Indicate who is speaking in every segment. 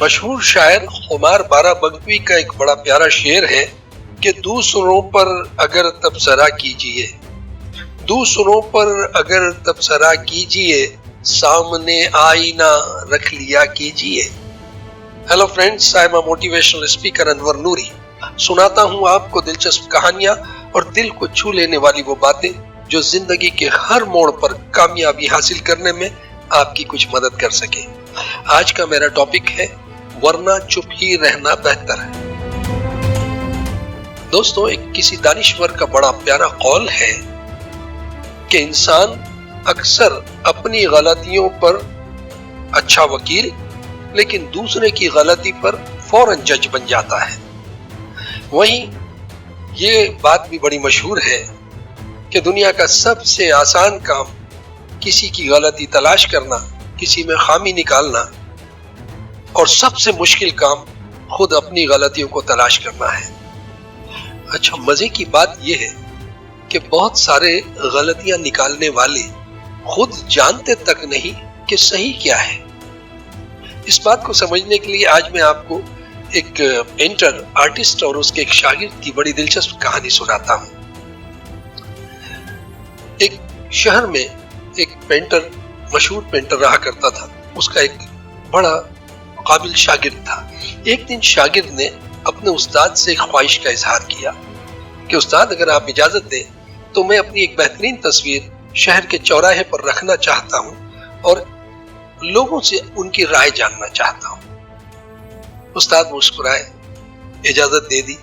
Speaker 1: مشہور شاعر خمار بارہ بگٹی کا ایک بڑا پیارا شعر ہے کہ دوسروں پر اگر تبصرہ کیجئے، دوسروں پر اگر تبصرہ کیجئے، سامنے آئینہ رکھ لیا کیجئے۔ Hello friends, I am a motivational speaker Anwar Noori. سناتا ہوں آپ کو دلچسپ کہانیاں اور دل کو چھو لینے والی وہ باتیں جو زندگی کے ہر موڑ پر کامیابی حاصل کرنے میں آپ کی کچھ مدد کر سکے۔ آج کا میرا ٹاپک ہے ورنہ چپ ہی رہنا بہتر ہے۔ دوستو، ایک کسی دانشور کا بڑا پیارا قول ہے کہ انسان اکثر اپنی غلطیوں پر اچھا وکیل لیکن دوسرے کی غلطی پر فوراً جج بن جاتا ہے۔ وہیں یہ بات بھی بڑی مشہور ہے کہ دنیا کا سب سے آسان کام کسی کی غلطی تلاش کرنا، کسی میں خامی نکالنا، اور سب سے مشکل کام خود اپنی غلطیوں کو تلاش کرنا ہے۔ اچھا، مزے کی بات یہ ہے کہ بہت سارے غلطیاں نکالنے والے خود جانتے تک نہیں کہ صحیح کیا ہے۔ اس بات کو سمجھنے کے لیے آج میں آپ کو ایک پینٹر، آرٹسٹ اور اس کے ایک شاگرد کی بڑی دلچسپ کہانی سناتا ہوں۔ ایک شہر میں ایک پینٹر، مشہور پینٹر رہا کرتا تھا۔ اس کا ایک بڑا قابل شاگرد تھا۔ ایک دن شاگرد نے اپنے استاد سے ایک خواہش کا اظہار کیا کہ استاد، اگر آپ اجازت دیں تو میں اپنی ایک بہترین تصویر شہر کے چوراہے پر رکھنا چاہتا ہوں اور لوگوں سے ان کی رائے جاننا چاہتا ہوں۔ استاد مسکرائے، اجازت دے دی۔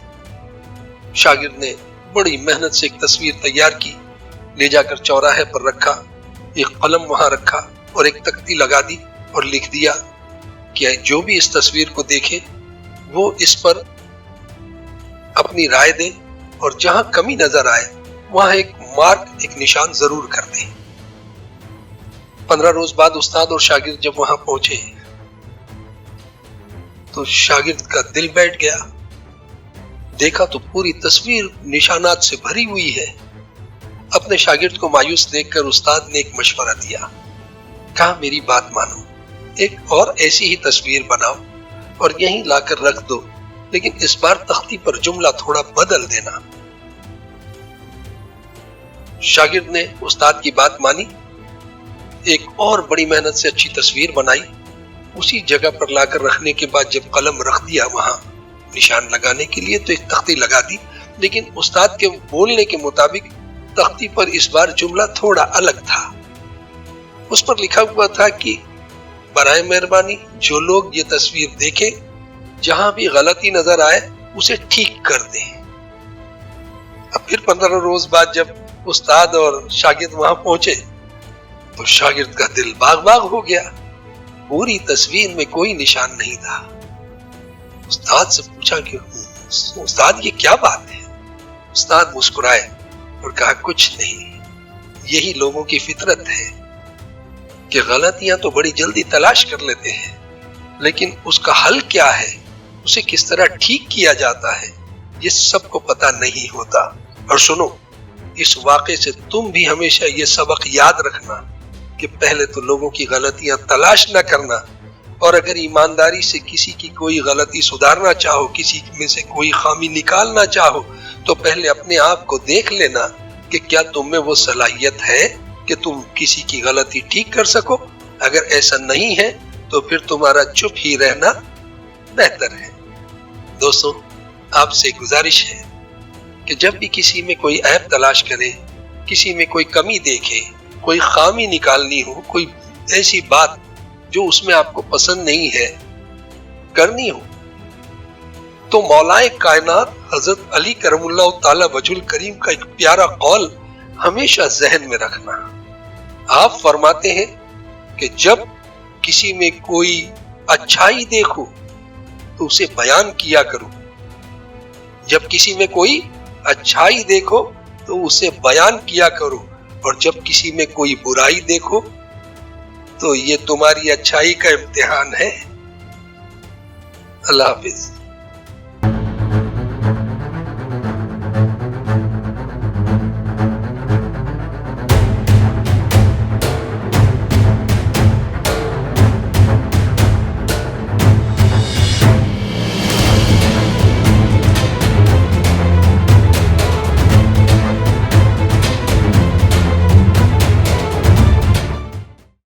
Speaker 1: شاگرد نے بڑی محنت سے ایک تصویر تیار کی، لے جا کر چوراہے پر رکھا، ایک قلم وہاں رکھا اور ایک تختی لگا دی اور لکھ دیا کہ جو بھی اس تصویر کو دیکھے وہ اس پر اپنی رائے دے اور جہاں کمی نظر آئے وہاں ایک مارک، ایک نشان ضرور کر دے۔ 15 روز بعد استاد اور شاگرد جب وہاں پہنچے تو شاگرد کا دل بیٹھ گیا۔ دیکھا تو پوری تصویر نشانات سے بھری ہوئی ہے۔ اپنے شاگرد کو مایوس دیکھ کر استاد نے ایک مشورہ دیا، کہا میری بات مانو، ایک اور ایسی ہی تصویر بناؤ اور یہیں لا کر رکھ دو، لیکن اس بار تختی پر جملہ تھوڑا بدل دینا۔ شاگرد نے استاد کی بات مانی، ایک اور بڑی محنت سے اچھی تصویر بنائی۔ اسی جگہ پر لا کر رکھنے کے بعد جب قلم رکھ دیا وہاں نشان لگانے کے لیے تو ایک تختی لگا دی، لیکن استاد کے بولنے کے مطابق تختی پر اس بار جملہ تھوڑا الگ تھا۔ اس پر لکھا ہوا تھا کہ برائے مہربانی جو لوگ یہ تصویر دیکھیں، جہاں بھی غلطی نظر آئے اسے ٹھیک کر دیں۔ اب پھر 15 روز بعد جب استاد اور شاگرد وہاں پہنچے تو شاگرد کا دل باغ باغ ہو گیا۔ پوری تصویر میں کوئی نشان نہیں تھا۔ استاد سے پوچھا کہ استاد یہ کیا بات ہے؟ استاد مسکرائے اور کہا کچھ نہیں، یہی لوگوں کی فطرت ہے کہ غلطیاں تو بڑی جلدی تلاش کر لیتے ہیں، لیکن اس کا حل کیا ہے، اسے کس طرح ٹھیک کیا جاتا ہے، یہ سب کو پتہ نہیں ہوتا۔ اور سنو، اس واقعے سے تم بھی ہمیشہ یہ سبق یاد رکھنا کہ پہلے تو لوگوں کی غلطیاں تلاش نہ کرنا، اور اگر ایمانداری سے کسی کی کوئی غلطی سدھارنا چاہو، کسی میں سے کوئی خامی نکالنا چاہو، تو پہلے اپنے آپ کو دیکھ لینا کہ کیا تم میں وہ صلاحیت ہے کہ تم کسی کی غلطی ٹھیک کر سکو۔ اگر ایسا نہیں ہے تو پھر تمہارا چپ ہی رہنا بہتر ہے۔ دوستو، آپ سے گزارش ہے کہ جب بھی کسی میں کوئی عیب تلاش کرے، کسی میں کوئی کمی دیکھے، کوئی خامی نکالنی ہو، کوئی ایسی بات جو اس میں آپ کو پسند نہیں ہے کرنی ہو، تو مولائے کائنات حضرت علی کرم اللہ تعالی وجہ الکریم کا ایک پیارا قول ہمیشہ ذہن میں رکھنا۔ آپ فرماتے ہیں کہ جب کسی میں کوئی اچھائی دیکھو تو اسے بیان کیا کرو، جب کسی میں کوئی اچھائی دیکھو تو اسے بیان کیا کرو، اور جب کسی میں کوئی برائی دیکھو تو یہ تمہاری اچھائی کا امتحان ہے۔ اللہ حافظ۔